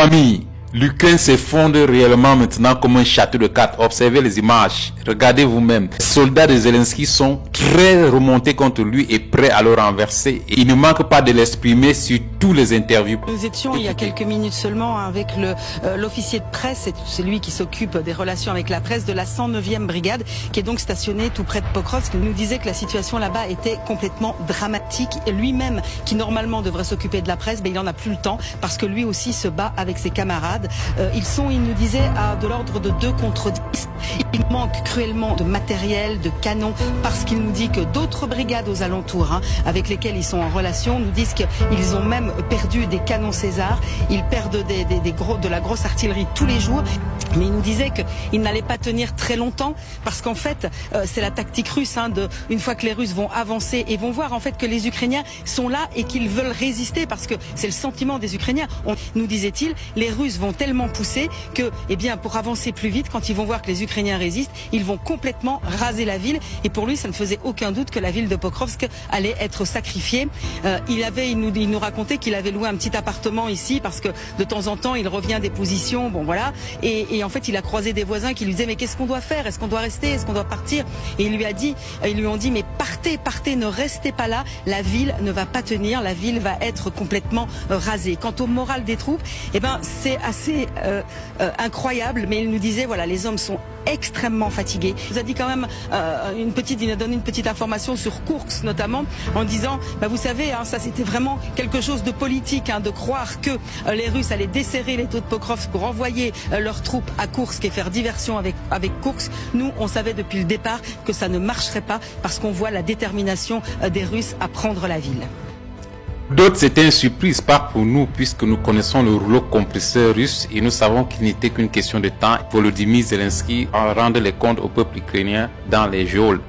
famille, l'Ukraine s'effondre réellement maintenant comme un château de cartes. Observez les images, regardez vous-même. Les soldats de Zelensky sont très remontés contre lui et prêts à le renverser. Et il ne manque pas de l'exprimer sur tous les interviews. Nous étions il y a quelques minutes seulement avec l'officier de presse, c'est lui qui s'occupe des relations avec la presse de la 109e brigade, qui est donc stationné tout près de Pokrovsk. Il nous disait que la situation là-bas était complètement dramatique. Et lui-même, qui normalement devrait s'occuper de la presse, il n'en a plus le temps parce que lui aussi se bat avec ses camarades. Ils nous disait, de l'ordre de 2 contre 10. Il manque cruellement de matériel, de canons, parce qu'il nous dit que d'autres brigades aux alentours, avec lesquelles ils sont en relation, nous disent qu'ils ont même perdu des canons César. Ils perdent de la grosse artillerie tous les jours. Mais il nous disait qu'ils n'allaient pas tenir très longtemps, parce qu'en fait, c'est la tactique russe. Une fois que les Russes vont avancer et vont voir en fait que les Ukrainiens sont là et qu'ils veulent résister, parce que c'est le sentiment des Ukrainiens. Nous disait-il, les Russes vont tellement pousser que, pour avancer plus vite, quand ils vont voir que les Ukrainiens résistent, ils vont complètement raser la ville. Et pour lui, ça ne faisait aucun doute que la ville de Pokrovsk allait être sacrifiée. Il nous racontait qu'il avait loué un petit appartement ici parce que de temps en temps, il revient des positions, et en fait, il a croisé des voisins qui lui disaient mais qu'est-ce qu'on doit faire? Est-ce qu'on doit rester? Est-ce qu'on doit partir? Et ils lui ont dit mais partez, ne restez pas là. La ville ne va pas tenir, la ville va être complètement rasée. Quant au moral des troupes, c'est assez incroyable, mais il nous disait voilà, les hommes sont extrêmement fatigués. Il nous a dit quand même il a donné une petite information sur Koursk notamment, en disant vous savez, ça c'était vraiment quelque chose de politique, de croire que les Russes allaient desserrer les taux de Pokrovsk pour envoyer leurs troupes à Koursk et faire diversion avec Koursk. Nous, on savait depuis le départ que ça ne marcherait pas parce qu'on voit la détermination des Russes à prendre la ville. D'autres, c'était une surprise, pas pour nous, puisque nous connaissons le rouleau compresseur russe et nous savons qu'il n'était qu'une question de temps. Volodymyr Zelensky en rendre les comptes au peuple ukrainien dans les geôles.